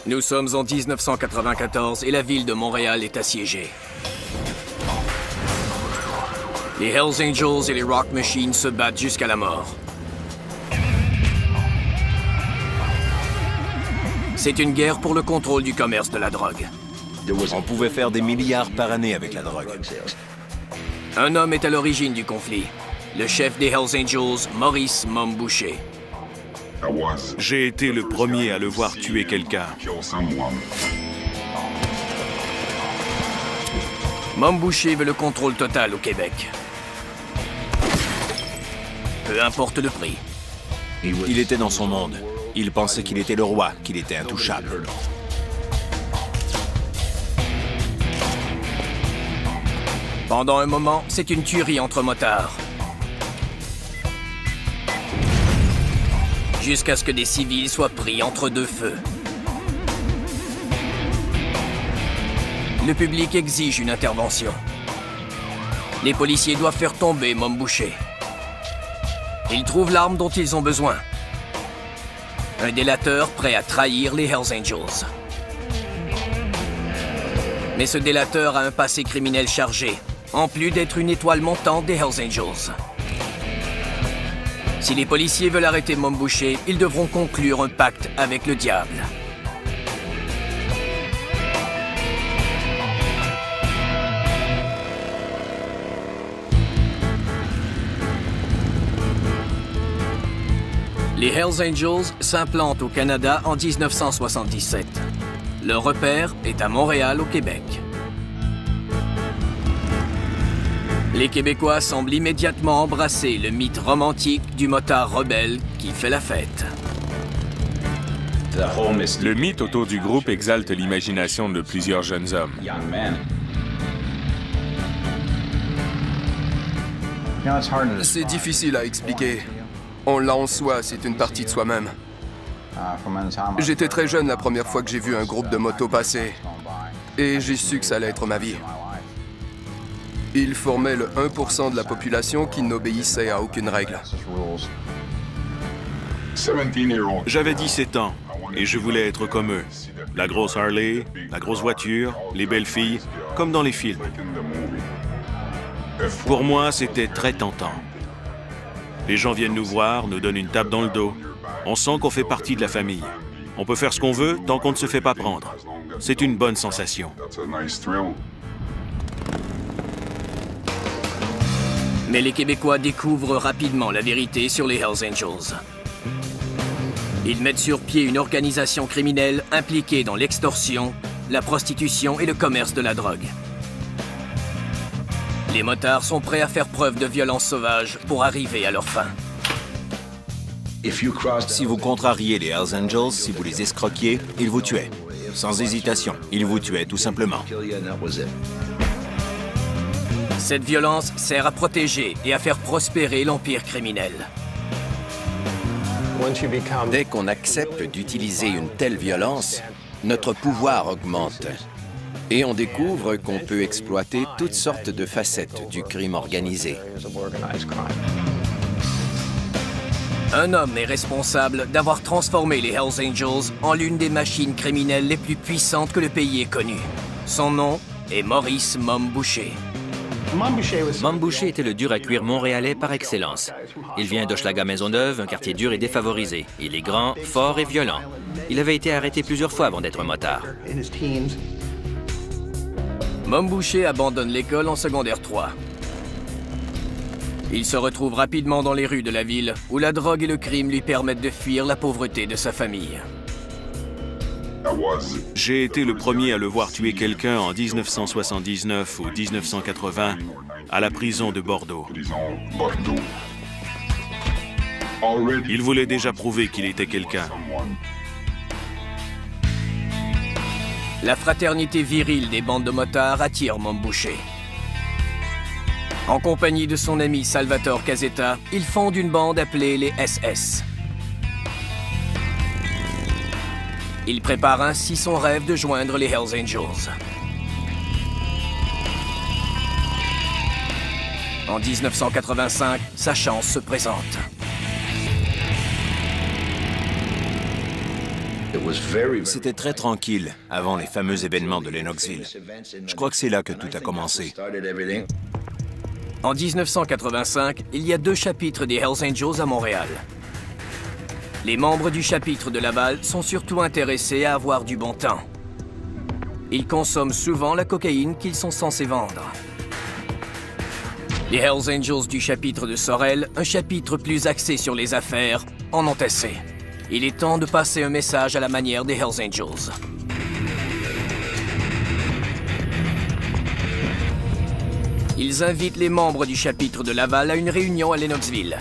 Nous sommes en 1994 et la ville de Montréal est assiégée. Les Hells Angels et les Rock Machines se battent jusqu'à la mort. C'est une guerre pour le contrôle du commerce de la drogue. On pouvait faire des milliards par année avec la drogue. Un homme est à l'origine du conflit. Le chef des Hells Angels, Maurice Mom Boucher. J'ai été le premier à le voir tuer quelqu'un. Mom Boucher veut le contrôle total au Québec. Peu importe le prix. Il était dans son monde. Il pensait qu'il était le roi, qu'il était intouchable. Pendant un moment, c'est une tuerie entre motards. Jusqu'à ce que des civils soient pris entre deux feux. Le public exige une intervention. Les policiers doivent faire tomber Mom Boucher. Ils trouvent l'arme dont ils ont besoin. Un délateur prêt à trahir les Hells Angels. Mais ce délateur a un passé criminel chargé, en plus d'être une étoile montante des Hells Angels. Si les policiers veulent arrêter Mom Boucher, ils devront conclure un pacte avec le diable. Les Hells Angels s'implantent au Canada en 1977. Leur repère est à Montréal, au Québec. Les Québécois semblent immédiatement embrasser le mythe romantique du motard rebelle qui fait la fête. Le mythe autour du groupe exalte l'imagination de plusieurs jeunes hommes. C'est difficile à expliquer. On l'a en soi, c'est une partie de soi-même. J'étais très jeune la première fois que j'ai vu un groupe de motos passer. Et j'ai su que ça allait être ma vie. Ils formaient le 1% de la population qui n'obéissait à aucune règle. J'avais 17 ans et je voulais être comme eux. La grosse Harley, la grosse voiture, les belles filles, comme dans les films. Pour moi, c'était très tentant. Les gens viennent nous voir, nous donnent une tape dans le dos. On sent qu'on fait partie de la famille. On peut faire ce qu'on veut tant qu'on ne se fait pas prendre. C'est une bonne sensation. Mais les Québécois découvrent rapidement la vérité sur les Hells Angels. Ils mettent sur pied une organisation criminelle impliquée dans l'extorsion, la prostitution et le commerce de la drogue. Les motards sont prêts à faire preuve de violence sauvage pour arriver à leur fin. Si vous contrariez les Hells Angels, si vous les escroquiez, ils vous tuaient. Sans hésitation, ils vous tuaient tout simplement. Cette violence sert à protéger et à faire prospérer l'empire criminel. Dès qu'on accepte d'utiliser une telle violence, notre pouvoir augmente. Et on découvre qu'on peut exploiter toutes sortes de facettes du crime organisé. Un homme est responsable d'avoir transformé les Hells Angels en l'une des machines criminelles les plus puissantes que le pays ait connues. Son nom est Maurice Mom Boucher. Mom Boucher était le dur à cuire montréalais par excellence. Il vient d'Hochelaga-Maisonneuve, un quartier dur et défavorisé. Il est grand, fort et violent. Il avait été arrêté plusieurs fois avant d'être un motard. Mom Boucher abandonne l'école en secondaire 3. Il se retrouve rapidement dans les rues de la ville, où la drogue et le crime lui permettent de fuir la pauvreté de sa famille. J'ai été le premier à le voir tuer quelqu'un en 1979 ou 1980 à la prison de Bordeaux. Il voulait déjà prouver qu'il était quelqu'un. La fraternité virile des bandes de motards attire Mom Boucher. En compagnie de son ami Salvatore Casetta, il fonde une bande appelée les SS. Il prépare ainsi son rêve de joindre les Hells Angels. En 1985, sa chance se présente. C'était très tranquille avant les fameux événements de Lennoxville. Je crois que c'est là que tout a commencé. En 1985, il y a 2 chapitres des Hells Angels à Montréal. Les membres du chapitre de Laval sont surtout intéressés à avoir du bon temps. Ils consomment souvent la cocaïne qu'ils sont censés vendre. Les Hells Angels du chapitre de Sorel, un chapitre plus axé sur les affaires, en ont assez. Il est temps de passer un message à la manière des Hells Angels. Ils invitent les membres du chapitre de Laval à une réunion à Lennoxville,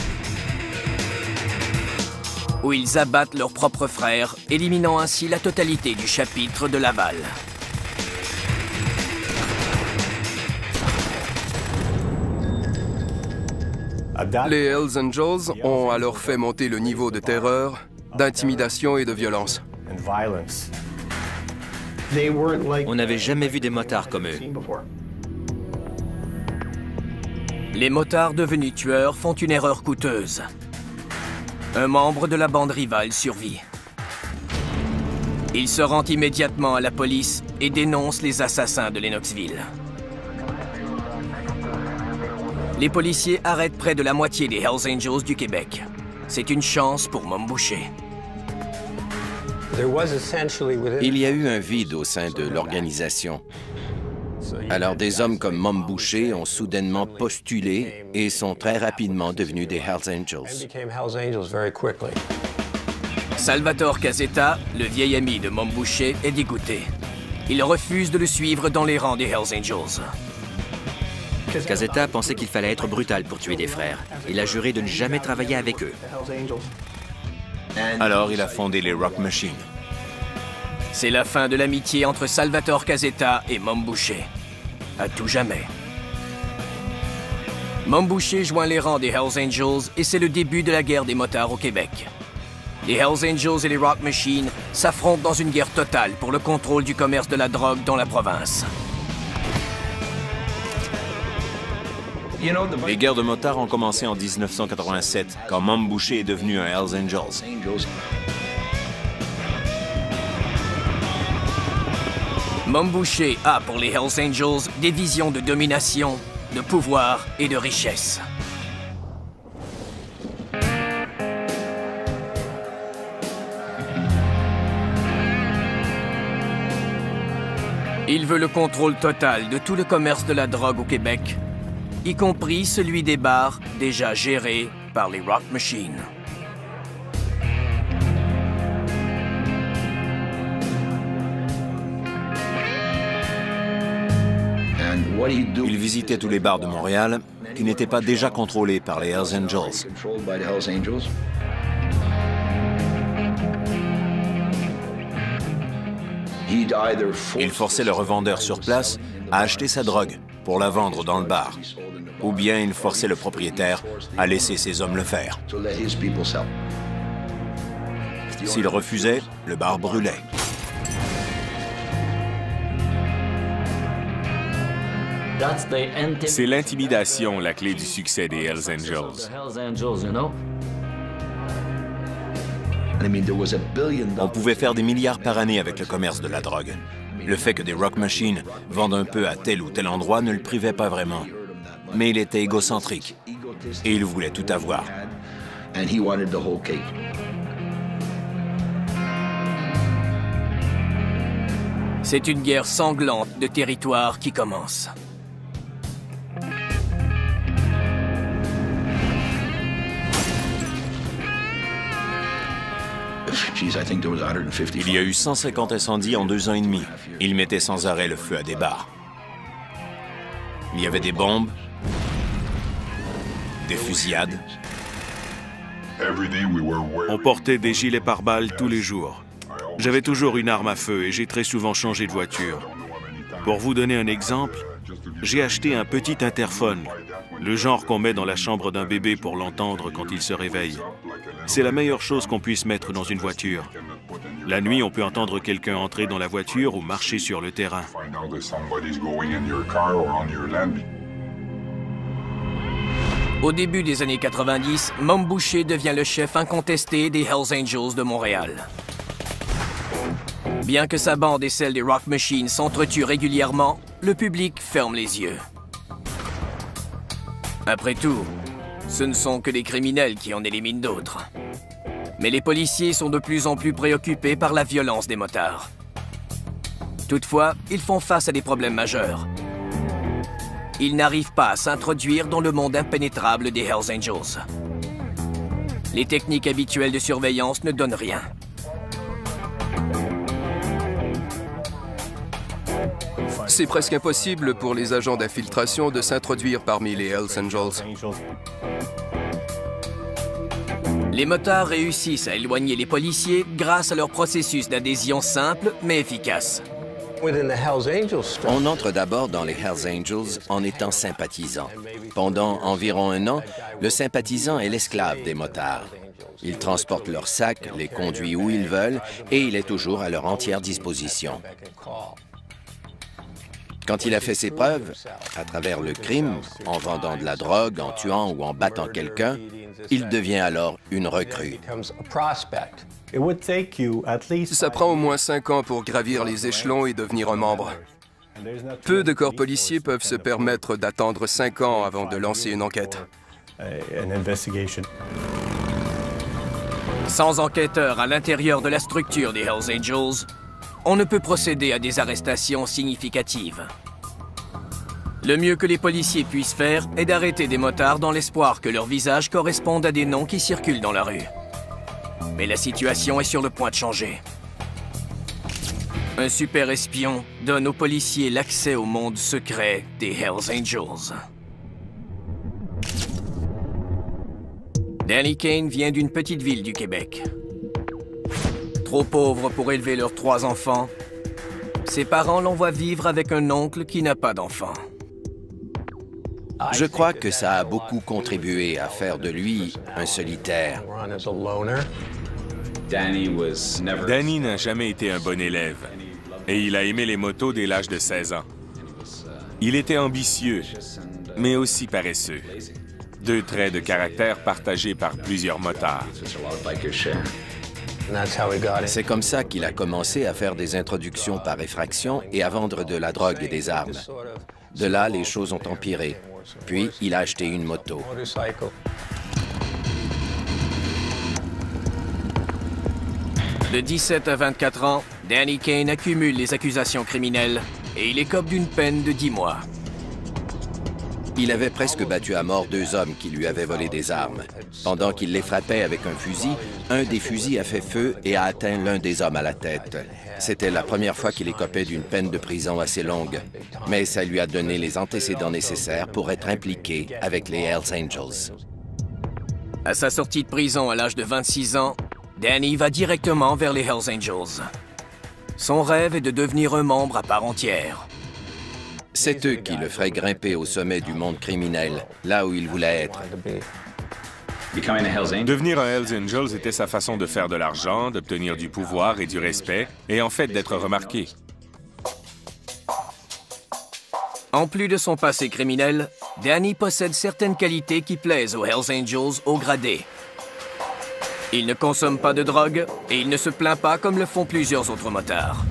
où ils abattent leurs propres frères, éliminant ainsi la totalité du chapitre de Laval. Les Hells Angels ont alors fait monter le niveau de terreur, d'intimidation et de violence. On n'avait jamais vu des motards comme eux. Les motards devenus tueurs font une erreur coûteuse. Un membre de la bande rivale survit. Il se rend immédiatement à la police et dénonce les assassins de Lennoxville. Les policiers arrêtent près de la moitié des Hells Angels du Québec. C'est une chance pour Mom Boucher. Il y a eu un vide au sein de l'organisation. Alors des hommes comme Mom Boucher ont soudainement postulé et sont très rapidement devenus des Hells Angels. Salvatore Casetta, le vieil ami de Mom Boucher, est dégoûté. Il refuse de le suivre dans les rangs des Hells Angels. Casetta pensait qu'il fallait être brutal pour tuer des frères. Il a juré de ne jamais travailler avec eux. Alors, il a fondé les Rock Machine. C'est la fin de l'amitié entre Salvatore Casetta et Mom Boucher. À tout jamais. Mom Boucher joint les rangs des Hells Angels et c'est le début de la guerre des motards au Québec. Les Hells Angels et les Rock Machine s'affrontent dans une guerre totale pour le contrôle du commerce de la drogue dans la province. Les guerres de motards ont commencé en 1987, quand Mom Boucher est devenu un Hells Angels. Mom Boucher a pour les Hells Angels des visions de domination, de pouvoir et de richesse. Il veut le contrôle total de tout le commerce de la drogue au Québec, y compris celui des bars déjà gérés par les Rock Machine. Il visitait tous les bars de Montréal qui n'étaient pas déjà contrôlés par les Hells Angels. Il forçait le revendeur sur place à acheter sa drogue pour la vendre dans le bar. Ou bien il forçait le propriétaire à laisser ses hommes le faire. S'il refusait, le bar brûlait. C'est l'intimidation, la clé du succès des Hells Angels. On pouvait faire des milliards par année avec le commerce de la drogue. Le fait que des Rock Machine vendent un peu à tel ou tel endroit ne le privait pas vraiment. Mais il était égocentrique et il voulait tout avoir. C'est une guerre sanglante de territoire qui commence. Il y a eu 150 incendies en 2 ans et demi. Ils mettaient sans arrêt le feu à des bars. Il y avait des bombes, des fusillades. On portait des gilets pare-balles tous les jours. J'avais toujours une arme à feu et j'ai très souvent changé de voiture. Pour vous donner un exemple, j'ai acheté un petit interphone, le genre qu'on met dans la chambre d'un bébé pour l'entendre quand il se réveille. C'est la meilleure chose qu'on puisse mettre dans une voiture. La nuit, on peut entendre quelqu'un entrer dans la voiture ou marcher sur le terrain. Au début des années 90, Mom Boucher devient le chef incontesté des Hells Angels de Montréal. Bien que sa bande et celle des Rock Machine s'entretuent régulièrement, le public ferme les yeux. Après tout, ce ne sont que des criminels qui en éliminent d'autres. Mais les policiers sont de plus en plus préoccupés par la violence des motards. Toutefois, ils font face à des problèmes majeurs. Ils n'arrivent pas à s'introduire dans le monde impénétrable des Hells Angels. Les techniques habituelles de surveillance ne donnent rien. C'est presque impossible pour les agents d'infiltration de s'introduire parmi les Hells Angels. Les motards réussissent à éloigner les policiers grâce à leur processus d'adhésion simple mais efficace. On entre d'abord dans les Hells Angels en étant sympathisant. Pendant environ 1 an, le sympathisant est l'esclave des motards. Il transporte leurs sacs, les conduit où ils veulent et il est toujours à leur entière disposition. Quand il a fait ses preuves, à travers le crime, en vendant de la drogue, en tuant ou en battant quelqu'un, il devient alors une recrue. Ça prend au moins 5 ans pour gravir les échelons et devenir un membre. Peu de corps policiers peuvent se permettre d'attendre 5 ans avant de lancer une enquête. Sans enquêteurs à l'intérieur de la structure des Hells Angels, on ne peut procéder à des arrestations significatives. Le mieux que les policiers puissent faire est d'arrêter des motards dans l'espoir que leurs visages correspondent à des noms qui circulent dans la rue. Mais la situation est sur le point de changer. Un super espion donne aux policiers l'accès au monde secret des Hells Angels. Danny Kane vient d'une petite ville du Québec. Trop pauvre pour élever leurs 3 enfants, ses parents l'envoient vivre avec un oncle qui n'a pas d'enfants. Je crois que ça a beaucoup contribué à faire de lui un solitaire. Danny n'a jamais été un bon élève et il a aimé les motos dès l'âge de 16 ans. Il était ambitieux, mais aussi paresseux. 2 traits de caractère partagés par plusieurs motards. C'est comme ça qu'il a commencé à faire des introductions par effraction et à vendre de la drogue et des armes. De là, les choses ont empiré. Puis, il a acheté une moto. De 17 à 24 ans, Danny Kane accumule les accusations criminelles et il écope d'une peine de 10 mois. Il avait presque battu à mort 2 hommes qui lui avaient volé des armes. Pendant qu'il les frappait avec un fusil, un des fusils a fait feu et a atteint l'un des hommes à la tête. C'était la première fois qu'il écopait d'une peine de prison assez longue, mais ça lui a donné les antécédents nécessaires pour être impliqué avec les Hells Angels. À sa sortie de prison à l'âge de 26 ans, Danny va directement vers les Hells Angels. Son rêve est de devenir un membre à part entière. C'est eux qui le feraient grimper au sommet du monde criminel, là où il voulait être. Devenir un Hells Angels était sa façon de faire de l'argent, d'obtenir du pouvoir et du respect, et en fait d'être remarqué. En plus de son passé criminel, Danny possède certaines qualités qui plaisent aux Hells Angels haut gradés. Il ne consomme pas de drogue et il ne se plaint pas comme le font plusieurs autres motards.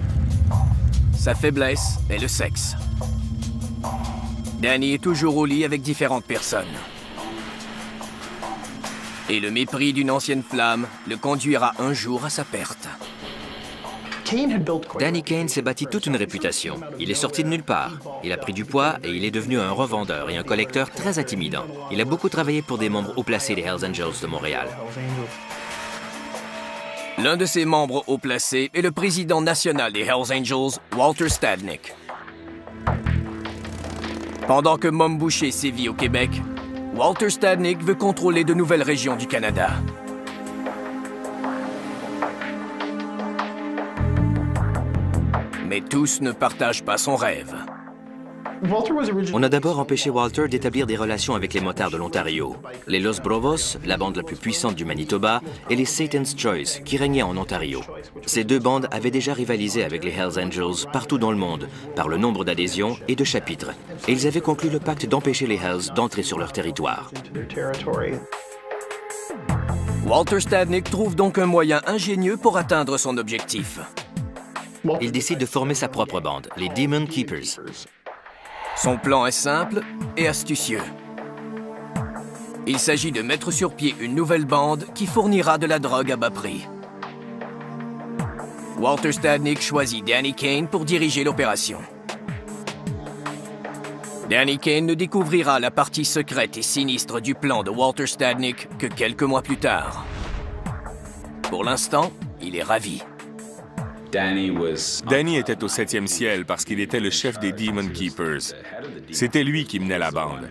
Sa faiblesse est le sexe. Danny est toujours au lit avec différentes personnes. Et le mépris d'une ancienne flamme le conduira un jour à sa perte. Danny Kane s'est bâti toute une réputation. Il est sorti de nulle part. Il a pris du poids et il est devenu un revendeur et un collecteur très intimidant. Il a beaucoup travaillé pour des membres haut placés des Hells Angels de Montréal. L'un de ses membres haut placés est le président national des Hells Angels, Walter Stadnick. Pendant que Mom Boucher sévit au Québec, Walter Stadnick veut contrôler de nouvelles régions du Canada. Mais tous ne partagent pas son rêve. On a d'abord empêché Walter d'établir des relations avec les motards de l'Ontario, les Los Brovos, la bande la plus puissante du Manitoba, et les Satan's Choice, qui régnaient en Ontario. Ces 2 bandes avaient déjà rivalisé avec les Hells Angels partout dans le monde, par le nombre d'adhésions et de chapitres. Et ils avaient conclu le pacte d'empêcher les Hells d'entrer sur leur territoire. Walter Stadnick trouve donc un moyen ingénieux pour atteindre son objectif. il décide de former sa propre bande, les Demon Keepers. Son plan est simple et astucieux. Il s'agit de mettre sur pied une nouvelle bande qui fournira de la drogue à bas prix. Walter Stadnick choisit Danny Kane pour diriger l'opération. Danny Kane ne découvrira la partie secrète et sinistre du plan de Walter Stadnick que quelques mois plus tard. Pour l'instant, il est ravi. Danny était au 7e ciel parce qu'il était le chef des Demon Keepers. C'était lui qui menait la bande.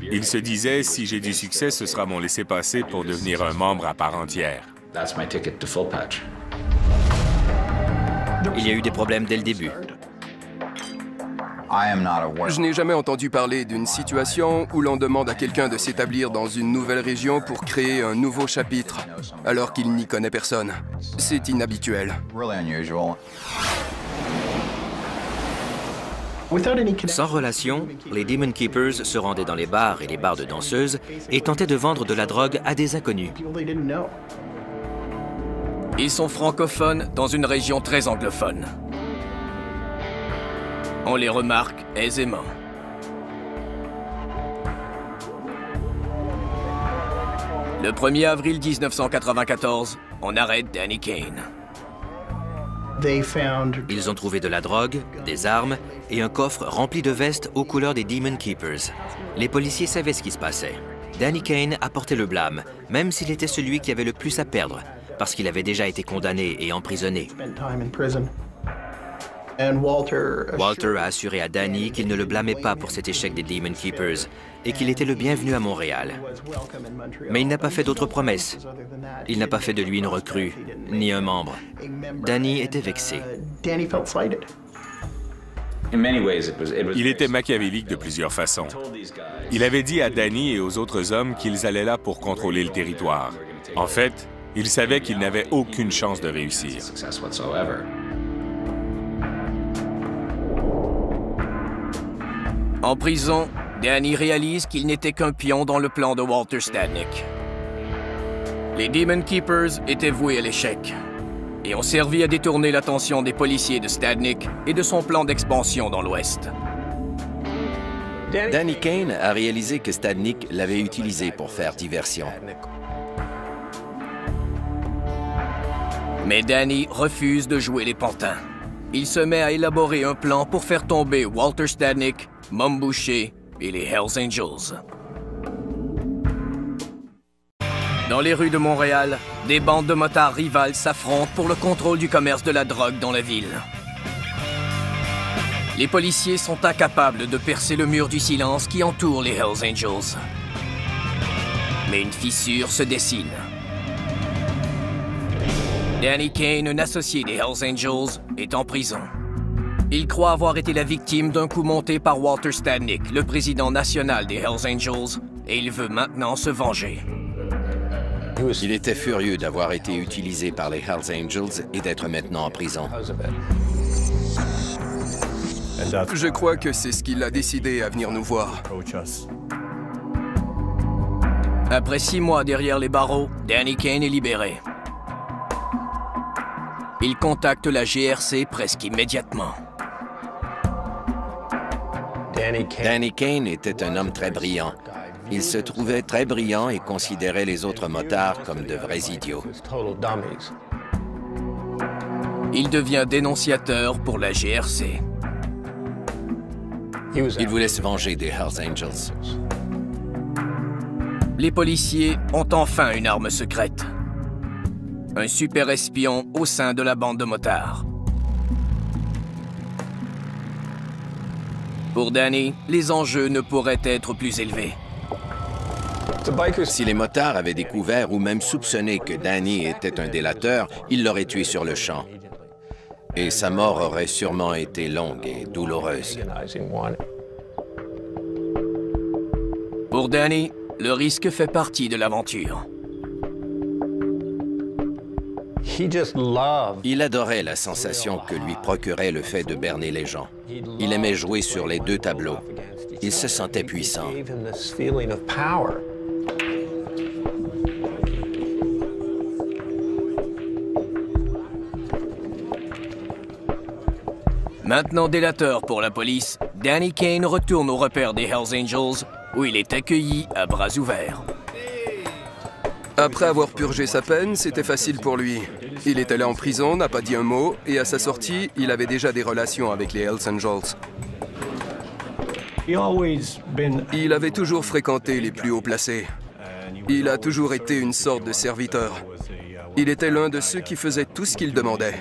Il se disait, si j'ai du succès, ce sera mon laissez-passer pour devenir un membre à part entière. Il y a eu des problèmes dès le début. Je n'ai jamais entendu parler d'une situation où l'on demande à quelqu'un de s'établir dans une nouvelle région pour créer un nouveau chapitre, alors qu'il n'y connaît personne. C'est inhabituel. Sans relation, les Demon Keepers se rendaient dans les bars et les bars de danseuses et tentaient de vendre de la drogue à des inconnus. Ils sont francophones dans une région très anglophone. On les remarque aisément. Le 1er avril 1994, on arrête Danny Kane. Ils ont trouvé de la drogue, des armes et un coffre rempli de vestes aux couleurs des Demon Keepers. Les policiers savaient ce qui se passait. Danny Kane a porté le blâme, même s'il était celui qui avait le plus à perdre, parce qu'il avait déjà été condamné et emprisonné. Walter a assuré à Danny qu'il ne le blâmait pas pour cet échec des Demon Keepers et qu'il était le bienvenu à Montréal. Mais il n'a pas fait d'autres promesses. Il n'a pas fait de lui une recrue, ni un membre. Danny était vexé. Il était machiavélique de plusieurs façons. Il avait dit à Danny et aux autres hommes qu'ils allaient là pour contrôler le territoire. En fait, il savait qu'il n'avait aucune chance de réussir. En prison, Danny réalise qu'il n'était qu'un pion dans le plan de Walter Stadnick. Les Demon Keepers étaient voués à l'échec et ont servi à détourner l'attention des policiers de Stadnick et de son plan d'expansion dans l'Ouest. Danny Kane a réalisé que Stadnick l'avait utilisé pour faire diversion. Mais Danny refuse de jouer les pantins. Il se met à élaborer un plan pour faire tomber Walter Stadnick, Mom Boucher et les Hells Angels. Dans les rues de Montréal, des bandes de motards rivales s'affrontent pour le contrôle du commerce de la drogue dans la ville. Les policiers sont incapables de percer le mur du silence qui entoure les Hells Angels. Mais une fissure se dessine. Danny Kane, un associé des Hells Angels, est en prison. Il croit avoir été la victime d'un coup monté par Walter Stadnick, le président national des Hells Angels, et il veut maintenant se venger. Il était furieux d'avoir été utilisé par les Hells Angels et d'être maintenant en prison. Je crois que c'est ce qui l'a décidé à venir nous voir. Après 6 mois derrière les barreaux, Danny Kane est libéré. Il contacte la GRC presque immédiatement. Danny Kane était un homme très brillant. Il se trouvait très brillant et considérait les autres motards comme de vrais idiots. Il devient dénonciateur pour la GRC. Il voulait se venger des Hells Angels. Les policiers ont enfin une arme secrète. Un super espion au sein de la bande de motards. Pour Danny, les enjeux ne pourraient être plus élevés. Si les motards avaient découvert ou même soupçonné que Danny était un délateur, ils l'auraient tué sur le champ. Et sa mort aurait sûrement été longue et douloureuse. Pour Danny, le risque fait partie de l'aventure. Il adorait la sensation que lui procurait le fait de berner les gens. Il aimait jouer sur les deux tableaux. Il se sentait puissant. Maintenant délateur pour la police, Danny Kane retourne au repère des Hells Angels, où il est accueilli à bras ouverts. Après avoir purgé sa peine, c'était facile pour lui. Il est allé en prison, n'a pas dit un mot, et à sa sortie, il avait déjà des relations avec les Hells Angels. Il avait toujours fréquenté les plus haut placés. Il a toujours été une sorte de serviteur. Il était l'un de ceux qui faisaient tout ce qu'il demandait.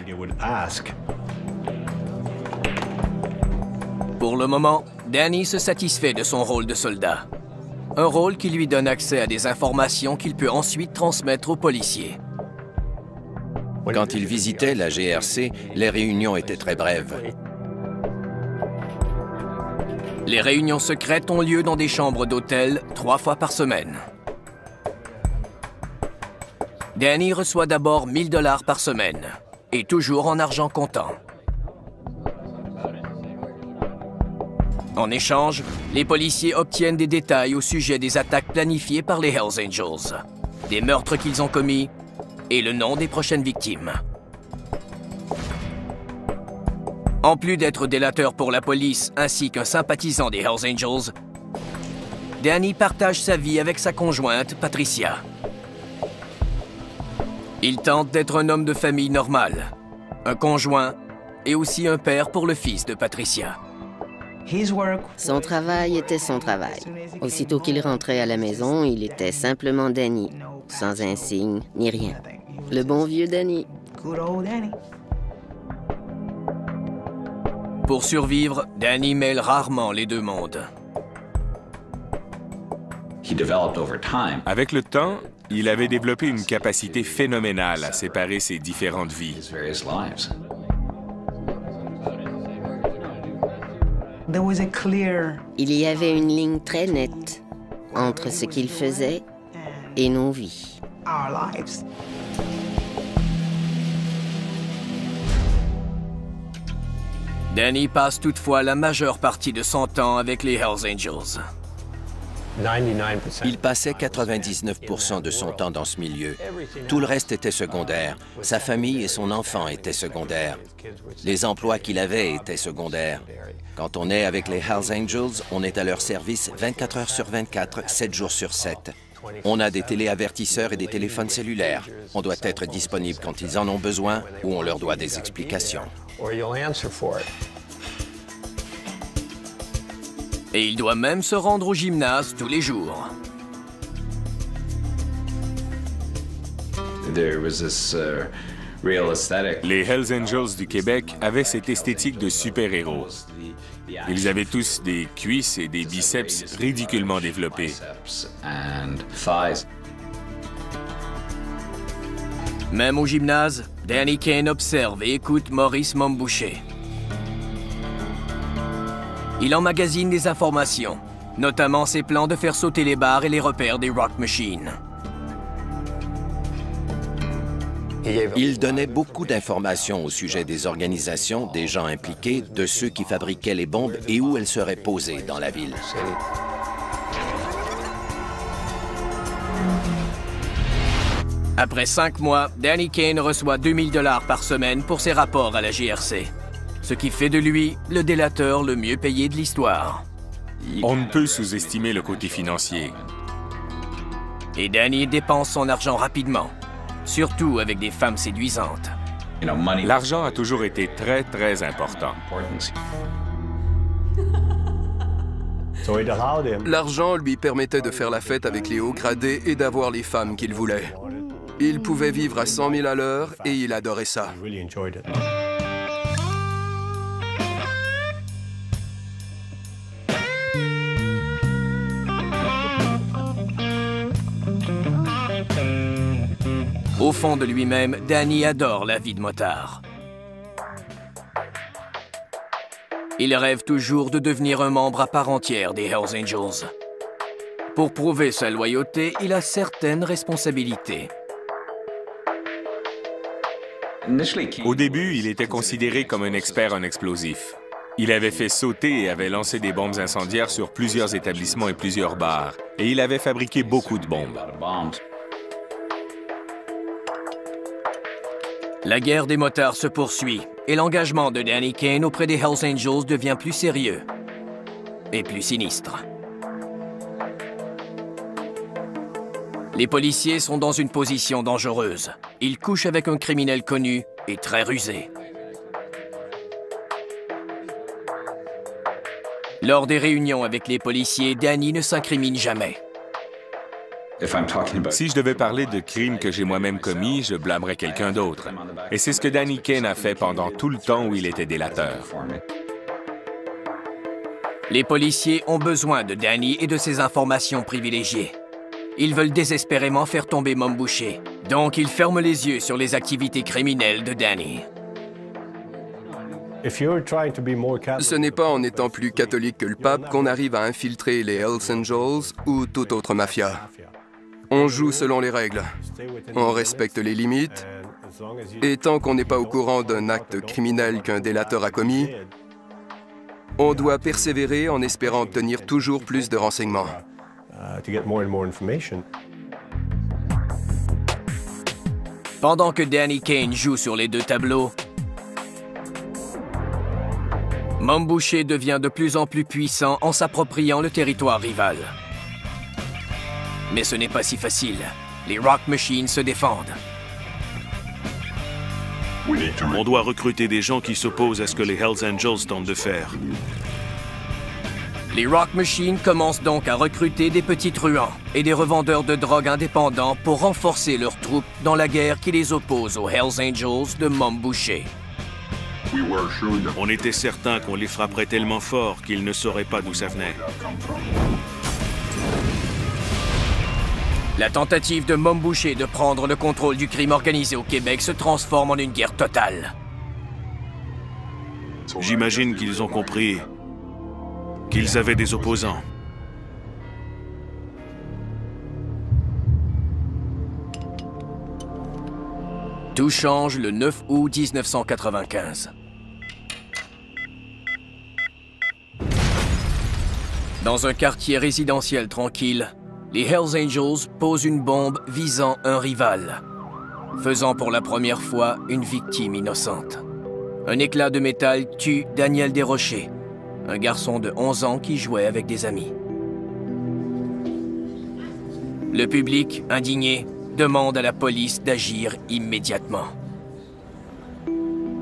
Pour le moment, Danny se satisfait de son rôle de soldat. Un rôle qui lui donne accès à des informations qu'il peut ensuite transmettre aux policiers. Quand il visitait la GRC, les réunions étaient très brèves. Les réunions secrètes ont lieu dans des chambres d'hôtel 3 fois par semaine. Danny reçoit d'abord 1000 $ par semaine, et toujours en argent comptant. En échange, les policiers obtiennent des détails au sujet des attaques planifiées par les Hells Angels, des meurtres qu'ils ont commis et le nom des prochaines victimes. En plus d'être délateur pour la police ainsi qu'un sympathisant des Hells Angels, Danny partage sa vie avec sa conjointe, Patricia. Il tente d'être un homme de famille normal, un conjoint et aussi un père pour le fils de Patricia. Son travail était son travail. Aussitôt qu'il rentrait à la maison, il était simplement Danny, sans insigne ni rien. Le bon vieux Danny. Pour survivre, Danny mêle rarement les deux mondes. Avec le temps, il avait développé une capacité phénoménale à séparer ses différentes vies. Il y avait une ligne très nette entre ce qu'il faisait et nos vies. Danny passe toutefois la majeure partie de son temps avec les Hells Angels. Il passait 99% de son temps dans ce milieu. Tout le reste était secondaire. Sa famille et son enfant étaient secondaires. Les emplois qu'il avait étaient secondaires. Quand on est avec les Hells Angels, on est à leur service 24 heures sur 24, 7 jours sur 7. On a des téléavertisseurs et des téléphones cellulaires. On doit être disponible quand ils en ont besoin ou on leur doit des explications. Et il doit même se rendre au gymnase tous les jours. Les Hells Angels du Québec avaient cette esthétique de super-héros. Ils avaient tous des cuisses et des biceps ridiculement développés. Même au gymnase, Danny Kane observe et écoute Maurice Momboucher. Il emmagasine des informations, notamment ses plans de faire sauter les barres et les repères des Rock Machine. Il donnait beaucoup d'informations au sujet des organisations, des gens impliqués, de ceux qui fabriquaient les bombes et où elles seraient posées dans la ville. Après 5 mois, Danny Kane reçoit 2000 $ par semaine pour ses rapports à la GRC, ce qui fait de lui le délateur le mieux payé de l'histoire. On ne peut sous-estimer le côté financier. Et Danny dépense son argent rapidement, surtout avec des femmes séduisantes. L'argent a toujours été très, très important. L'argent lui permettait de faire la fête avec les hauts gradés et d'avoir les femmes qu'il voulait. Il pouvait vivre à 100 000 à l'heure et il adorait ça. Au fond de lui-même, Danny adore la vie de motard. Il rêve toujours de devenir un membre à part entière des Hells Angels. Pour prouver sa loyauté, il a certaines responsabilités. Au début, il était considéré comme un expert en explosifs. Il avait fait sauter et avait lancé des bombes incendiaires sur plusieurs établissements et plusieurs bars. Et il avait fabriqué beaucoup de bombes. La guerre des motards se poursuit et l'engagement de Danny Kane auprès des Hells Angels devient plus sérieux et plus sinistre. Les policiers sont dans une position dangereuse. Ils couchent avec un criminel connu et très rusé. Lors des réunions avec les policiers, Danny ne s'incrimine jamais. Si je devais parler de crimes que j'ai moi-même commis, je blâmerais quelqu'un d'autre. Et c'est ce que Danny Kane a fait pendant tout le temps où il était délateur. Les policiers ont besoin de Danny et de ses informations privilégiées. Ils veulent désespérément faire tomber Mom Boucher. Donc, ils ferment les yeux sur les activités criminelles de Danny. Ce n'est pas en étant plus catholique que le pape qu'on arrive à infiltrer les Hells Angels ou toute autre mafia. On joue selon les règles. On respecte les limites. Et tant qu'on n'est pas au courant d'un acte criminel qu'un délateur a commis, on doit persévérer en espérant obtenir toujours plus de renseignements. Pendant que Danny Kane joue sur les deux tableaux, Mom Boucher devient de plus en plus puissant en s'appropriant le territoire rival. Mais ce n'est pas si facile. Les Rock Machine se défendent. On doit recruter des gens qui s'opposent à ce que les Hells Angels tentent de faire. Les Rock Machine commencent donc à recruter des petits truands et des revendeurs de drogue indépendants pour renforcer leurs troupes dans la guerre qui les oppose aux Hells Angels de Mom Boucher. On était certain qu'on les frapperait tellement fort qu'ils ne sauraient pas d'où ça venait. La tentative de Mom Boucher de prendre le contrôle du crime organisé au Québec se transforme en une guerre totale. J'imagine qu'ils ont compris qu'ils avaient des opposants. Tout change le 9 août 1995. Dans un quartier résidentiel tranquille, les Hells Angels posent une bombe visant un rival, faisant pour la première fois une victime innocente. Un éclat de métal tue Daniel Desrochers, un garçon de 11 ans qui jouait avec des amis. Le public, indigné, demande à la police d'agir immédiatement.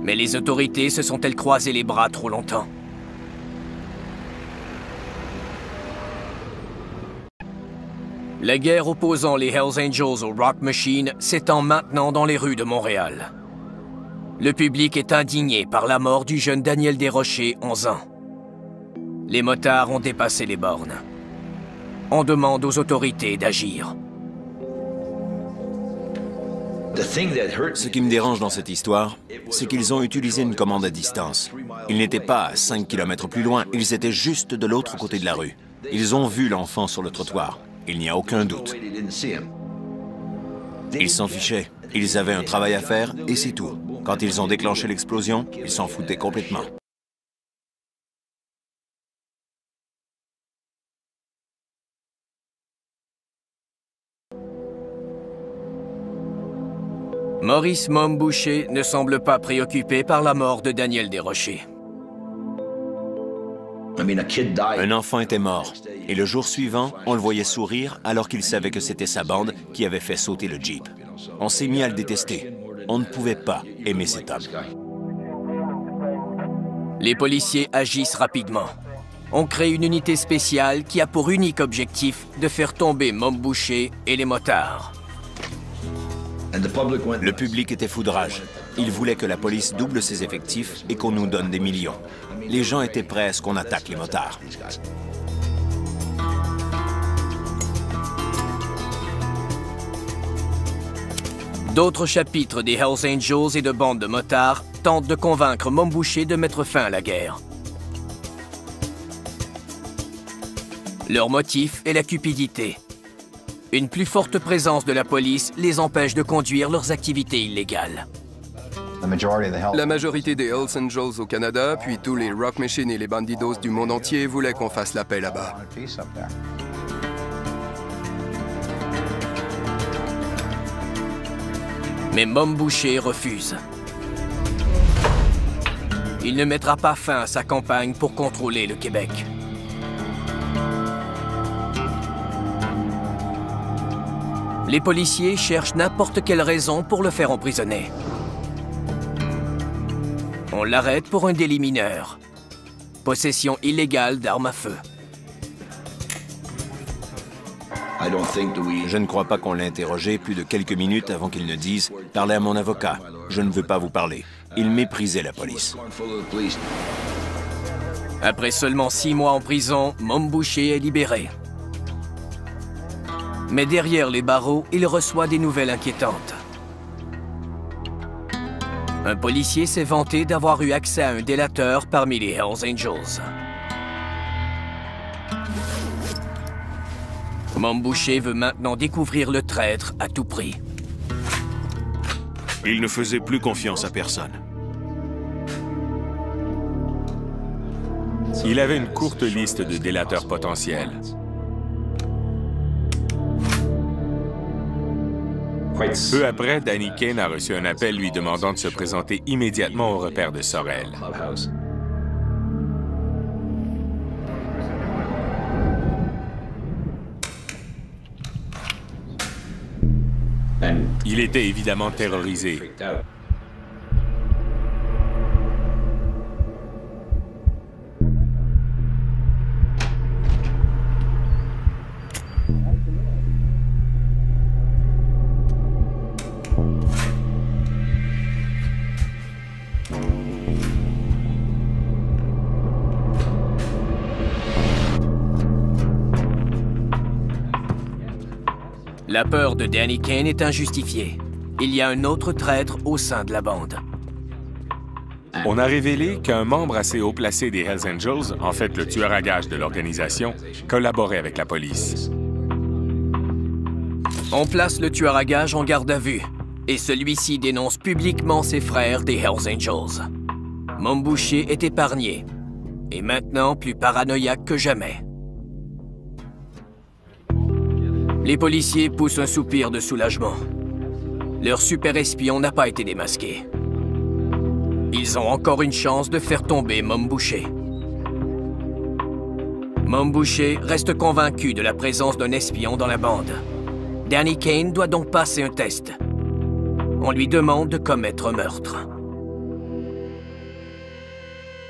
Mais les autorités se sont-elles croisées les bras trop longtemps? La guerre opposant les Hells Angels aux Rock Machine s'étend maintenant dans les rues de Montréal. Le public est indigné par la mort du jeune Daniel Desrochers, 11 ans. Les motards ont dépassé les bornes. On demande aux autorités d'agir. Ce qui me dérange dans cette histoire, c'est qu'ils ont utilisé une commande à distance. Ils n'étaient pas à 5 km plus loin, ils étaient juste de l'autre côté de la rue. Ils ont vu l'enfant sur le trottoir. Il n'y a aucun doute. Ils s'en fichaient. Ils avaient un travail à faire et c'est tout. Quand ils ont déclenché l'explosion, ils s'en foutaient complètement. Maurice Mom Boucher ne semble pas préoccupé par la mort de Daniel Desrochers. Un enfant était mort, et le jour suivant, on le voyait sourire alors qu'il savait que c'était sa bande qui avait fait sauter le Jeep. On s'est mis à le détester. On ne pouvait pas aimer cet homme. Les policiers agissent rapidement. On crée une unité spéciale qui a pour unique objectif de faire tomber Mom Boucher et les motards. Le public était fou de rage. Il voulait que la police double ses effectifs et qu'on nous donne des millions. Les gens étaient prêts à ce qu'on attaque les motards. D'autres chapitres des Hells Angels et de bandes de motards tentent de convaincre Mom Boucher de mettre fin à la guerre. Leur motif est la cupidité. Une plus forte présence de la police les empêche de conduire leurs activités illégales. La majorité des Hells Angels au Canada, puis tous les Rock Machine et les Bandidos du monde entier voulaient qu'on fasse la paix là-bas. Mais Mom Boucher refuse. il ne mettra pas fin à sa campagne pour contrôler le Québec. Les policiers cherchent n'importe quelle raison pour le faire emprisonner. On l'arrête pour un délit mineur. Possession illégale d'armes à feu. Je ne crois pas qu'on l'ait interrogé plus de quelques minutes avant qu'il ne dise « Parlez à mon avocat. Je ne veux pas vous parler. » Il méprisait la police. Après seulement 6 mois en prison, Mom Boucher est libéré. Mais derrière les barreaux, il reçoit des nouvelles inquiétantes. Un policier s'est vanté d'avoir eu accès à un délateur parmi les Hells Angels. Mom Boucher veut maintenant découvrir le traître à tout prix. Il ne faisait plus confiance à personne. Il avait une courte liste de délateurs potentiels. Peu après, Danny Kane a reçu un appel lui demandant de se présenter immédiatement au repère de Sorel. Il était évidemment terrorisé. La peur de Danny Kane est injustifiée. Il y a un autre traître au sein de la bande. On a révélé qu'un membre assez haut placé des Hells Angels, en fait le tueur à gages de l'organisation, collaborait avec la police. On place le tueur à gages en garde à vue, et celui-ci dénonce publiquement ses frères des Hells Angels. Mom Boucher est épargné, et maintenant plus paranoïaque que jamais. Les policiers poussent un soupir de soulagement. Leur super espion n'a pas été démasqué. Ils ont encore une chance de faire tomber Mom Boucher. Mom Boucher reste convaincu de la présence d'un espion dans la bande. Danny Kane doit donc passer un test. On lui demande de commettre un meurtre.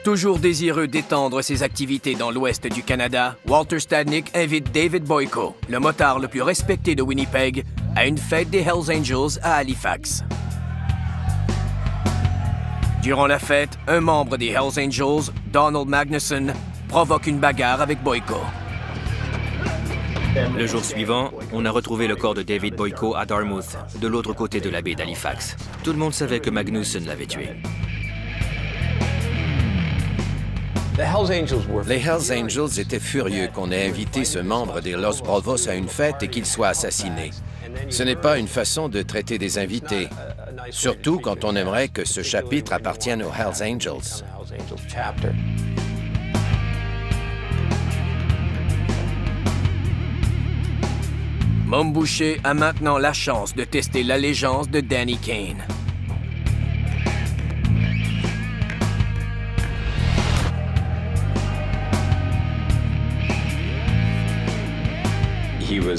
Toujours désireux d'étendre ses activités dans l'ouest du Canada, Walter Stadnick invite David Boyko, le motard le plus respecté de Winnipeg, à une fête des Hells Angels à Halifax. Durant la fête, un membre des Hells Angels, Donald Magnuson, provoque une bagarre avec Boyko. Le jour suivant, on a retrouvé le corps de David Boyko à Dartmouth, de l'autre côté de la baie d'Halifax. Tout le monde savait que Magnuson l'avait tué. Les Hells Angels étaient furieux qu'on ait invité ce membre des Los Bravos à une fête et qu'il soit assassiné. Ce n'est pas une façon de traiter des invités, surtout quand on aimerait que ce chapitre appartienne aux Hells Angels. Mom Boucher a maintenant la chance de tester l'allégeance de Danny Kane.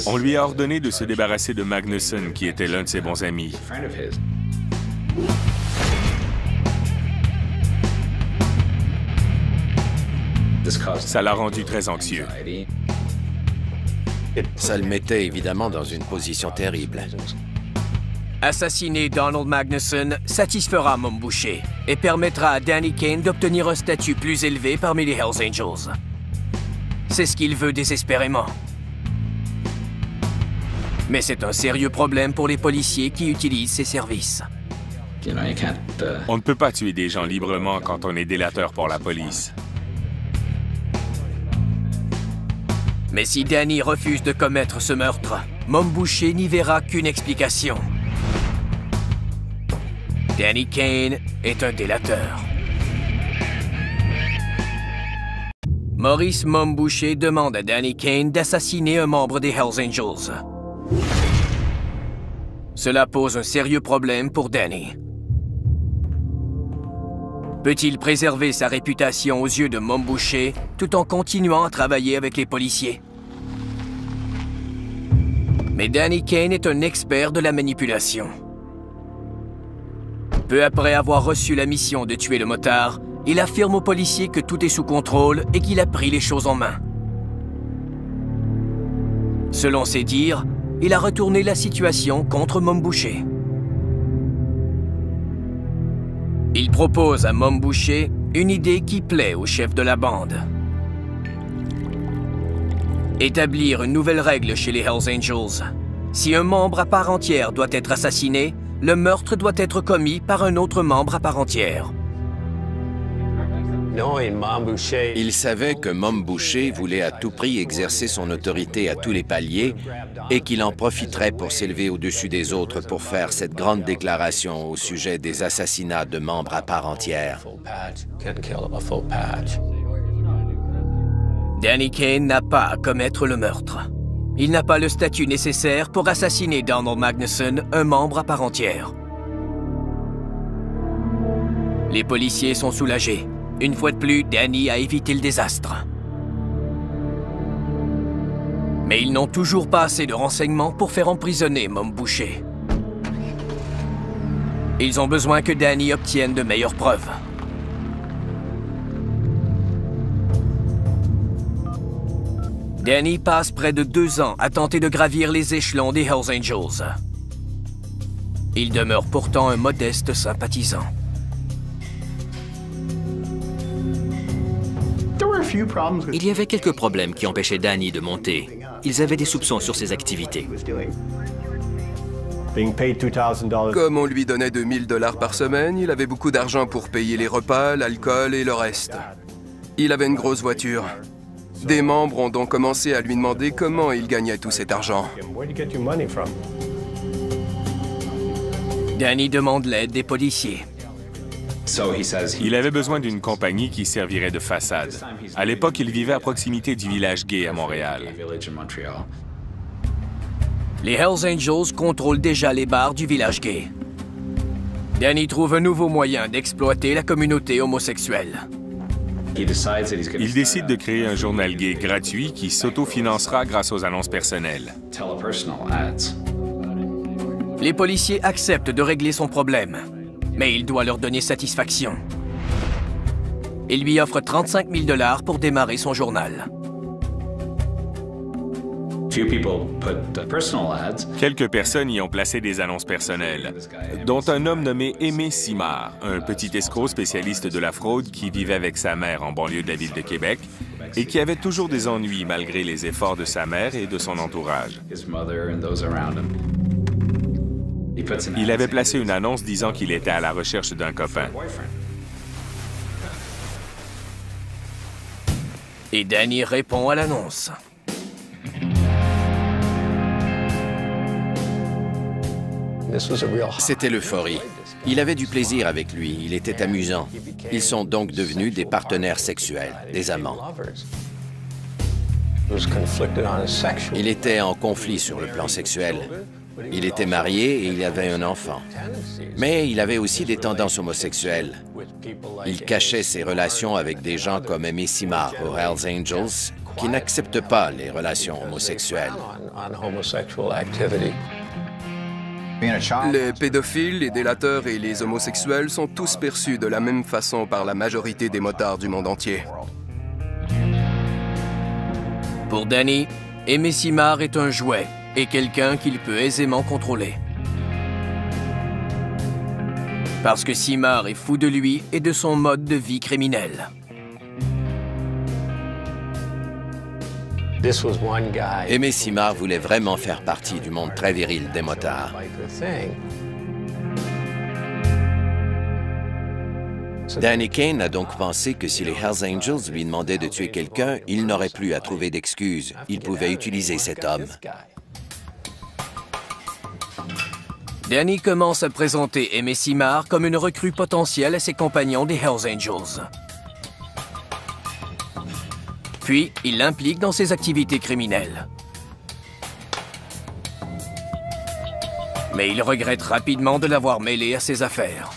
On lui a ordonné de se débarrasser de Magnuson, qui était l'un de ses bons amis. Ça l'a rendu très anxieux. Ça le mettait évidemment dans une position terrible. Assassiner Donald Magnuson satisfera Mom Boucher et permettra à Danny Kane d'obtenir un statut plus élevé parmi les Hells Angels. C'est ce qu'il veut désespérément. Mais c'est un sérieux problème pour les policiers qui utilisent ces services. On ne peut pas tuer des gens librement quand on est délateur pour la police. Mais si Danny refuse de commettre ce meurtre, Mom Boucher n'y verra qu'une explication. Danny Kane est un délateur. Maurice Mom Boucher demande à Danny Kane d'assassiner un membre des Hells Angels. Cela pose un sérieux problème pour Danny. Peut-il préserver sa réputation aux yeux de Mom Boucher tout en continuant à travailler avec les policiers? Mais Danny Kane est un expert de la manipulation. Peu après avoir reçu la mission de tuer le motard, il affirme aux policiers que tout est sous contrôle et qu'il a pris les choses en main. Selon ses dires, il a retourné la situation contre Mom Boucher. Il propose à Mom Boucher une idée qui plaît au chef de la bande. Établir une nouvelle règle chez les Hells Angels. Si un membre à part entière doit être assassiné, le meurtre doit être commis par un autre membre à part entière. Il savait que Mom Boucher voulait à tout prix exercer son autorité à tous les paliers et qu'il en profiterait pour s'élever au-dessus des autres pour faire cette grande déclaration au sujet des assassinats de membres à part entière. Danny Kane n'a pas à commettre le meurtre. Il n'a pas le statut nécessaire pour assassiner Donald Magnusson, un membre à part entière. Les policiers sont soulagés. Une fois de plus, Danny a évité le désastre. Mais ils n'ont toujours pas assez de renseignements pour faire emprisonner Mom Boucher. Ils ont besoin que Danny obtienne de meilleures preuves. Danny passe près de 2 ans à tenter de gravir les échelons des Hells Angels. Il demeure pourtant un modeste sympathisant. Il y avait quelques problèmes qui empêchaient Danny de monter. Ils avaient des soupçons sur ses activités. Comme on lui donnait 2000 $ par semaine, il avait beaucoup d'argent pour payer les repas, l'alcool et le reste. Il avait une grosse voiture. Des membres ont donc commencé à lui demander comment il gagnait tout cet argent. Danny demande l'aide des policiers. Il avait besoin d'une compagnie qui servirait de façade. À l'époque, il vivait à proximité du village gay à Montréal. Les Hells Angels contrôlent déjà les bars du village gay. Danny trouve un nouveau moyen d'exploiter la communauté homosexuelle. Il décide de créer un journal gay gratuit qui s'autofinancera grâce aux annonces personnelles. Les policiers acceptent de régler son problème, mais il doit leur donner satisfaction. Il lui offre 35 000 $ pour démarrer son journal. Quelques personnes y ont placé des annonces personnelles, dont un homme nommé Aimé Simard, un petit escroc spécialiste de la fraude qui vivait avec sa mère en banlieue de la ville de Québec et qui avait toujours des ennuis malgré les efforts de sa mère et de son entourage. Il avait placé une annonce disant qu'il était à la recherche d'un copain. Et Danny répond à l'annonce. C'était l'euphorie. Il avait du plaisir avec lui, il était amusant. Ils sont donc devenus des partenaires sexuels, des amants. Il était en conflit sur le plan sexuel. Il était marié et il avait un enfant. Mais il avait aussi des tendances homosexuelles. Il cachait ses relations avec des gens comme Aimé Simard aux Hells Angels, qui n'acceptent pas les relations homosexuelles. Les pédophiles, les délateurs et les homosexuels sont tous perçus de la même façon par la majorité des motards du monde entier. Pour Danny, Aimé Simard est un jouet et quelqu'un qu'il peut aisément contrôler. Parce que Simard est fou de lui et de son mode de vie criminel. Aimé Simard voulait vraiment faire partie du monde très viril des motards. Danny Kane a donc pensé que si les Hells Angels lui demandaient de tuer quelqu'un, il n'aurait plus à trouver d'excuses. Il pouvait utiliser cet homme. Danny commence à présenter Aimé Simard comme une recrue potentielle à ses compagnons des Hells Angels. Puis, il l'implique dans ses activités criminelles. Mais il regrette rapidement de l'avoir mêlé à ses affaires.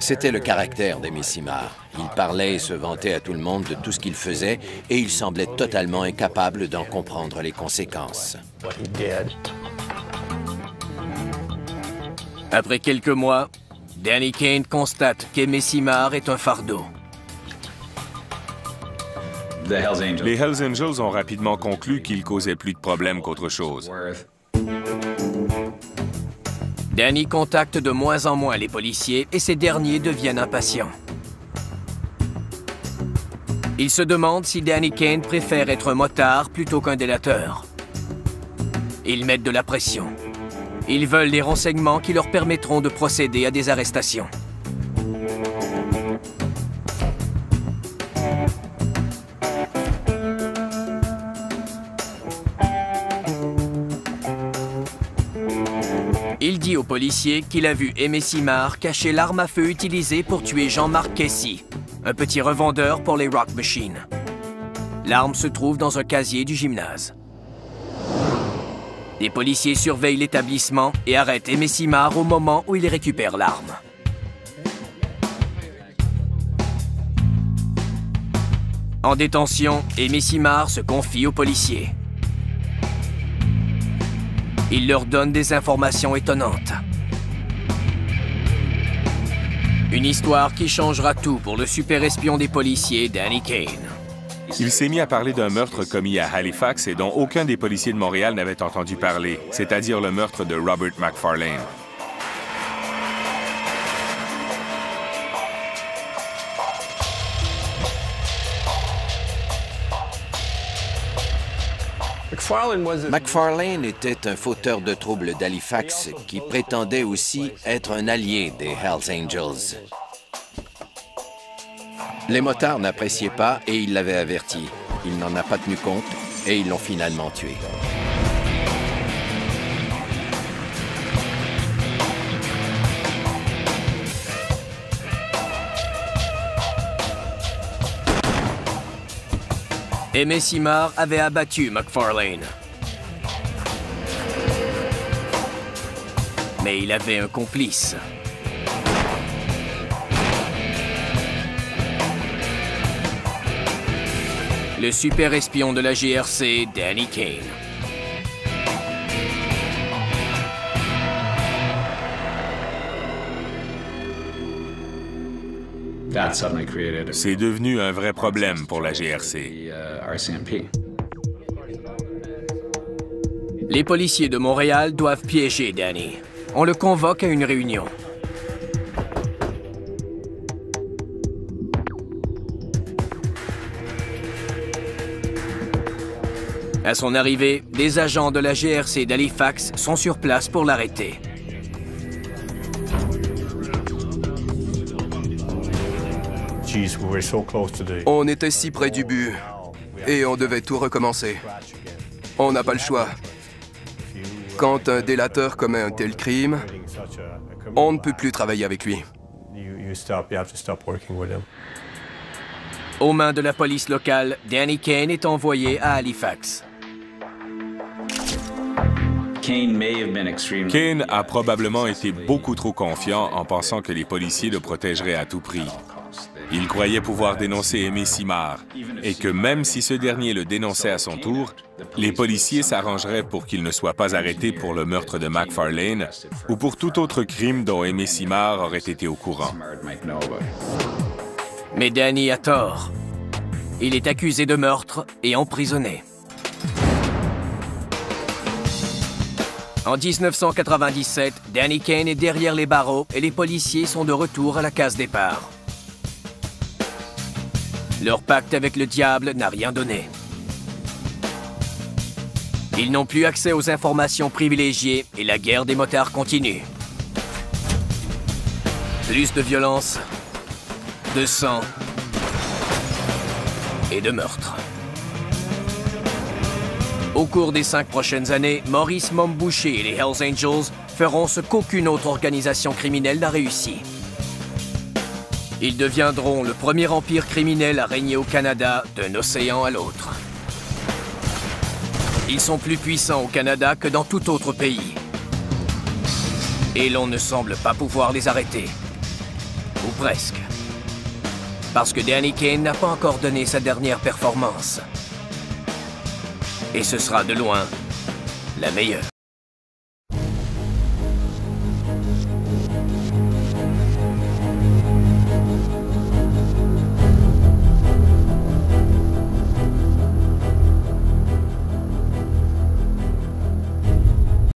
C'était le caractère d'Aimé Simard. Il parlait et se vantait à tout le monde de tout ce qu'il faisait et il semblait totalement incapable d'en comprendre les conséquences. Après quelques mois, Danny Kane constate qu'Aimé Simard est un fardeau. Les Hells Angels ont rapidement conclu qu'il causait plus de problèmes qu'autre chose. Danny contacte de moins en moins les policiers et ces derniers deviennent impatients. Il se demande si Danny Kane préfère être un motard plutôt qu'un délateur. Ils mettent de la pression. Ils veulent des renseignements qui leur permettront de procéder à des arrestations. Il dit au policier qu'il a vu Aimé Simard cacher l'arme à feu utilisée pour tuer Jean-Marc Kessy, un petit revendeur pour les Rock Machine. L'arme se trouve dans un casier du gymnase. Les policiers surveillent l'établissement et arrêtent Aimé Simard au moment où il récupère l'arme. En détention, Aimé Simard se confie aux policiers. Il leur donne des informations étonnantes. Une histoire qui changera tout pour le super espion des policiers, Danny Kane. Il s'est mis à parler d'un meurtre commis à Halifax et dont aucun des policiers de Montréal n'avait entendu parler, c'est-à-dire le meurtre de Robert McFarlane. McFarlane était un fauteur de troubles d'Halifax qui prétendait aussi être un allié des Hells Angels. Les motards n'appréciaient pas et il l'avait averti. Il n'en a pas tenu compte et ils l'ont finalement tué. Aimé Simard avait abattu McFarlane. Mais il avait un complice. Le super espion de la GRC, Danny Kane. C'est devenu un vrai problème pour la GRC. Les policiers de Montréal doivent piéger Danny. On le convoque à une réunion. À son arrivée, des agents de la GRC d'Halifax sont sur place pour l'arrêter. On était si près du but et on devait tout recommencer. On n'a pas le choix. Quand un délateur commet un tel crime, on ne peut plus travailler avec lui. Aux mains de la police locale, Danny Kane est envoyé à Halifax. Kane a probablement été beaucoup trop confiant en pensant que les policiers le protégeraient à tout prix. Il croyait pouvoir dénoncer Aimé Simard et que même si ce dernier le dénonçait à son tour, les policiers s'arrangeraient pour qu'il ne soit pas arrêté pour le meurtre de McFarlane ou pour tout autre crime dont Aimé Simard aurait été au courant. Mais Danny a tort. Il est accusé de meurtre et emprisonné. En 1997, Danny Kane est derrière les barreaux et les policiers sont de retour à la case départ. Leur pacte avec le diable n'a rien donné. Ils n'ont plus accès aux informations privilégiées et la guerre des motards continue. Plus de violence, de sang et de meurtre. Au cours des 5 prochaines années, Maurice Momboucher et les Hells Angels feront ce qu'aucune autre organisation criminelle n'a réussi. Ils deviendront le premier empire criminel à régner au Canada d'un océan à l'autre. Ils sont plus puissants au Canada que dans tout autre pays. Et l'on ne semble pas pouvoir les arrêter. Ou presque. Parce que Danny Kane n'a pas encore donné sa dernière performance. Et ce sera de loin la meilleure.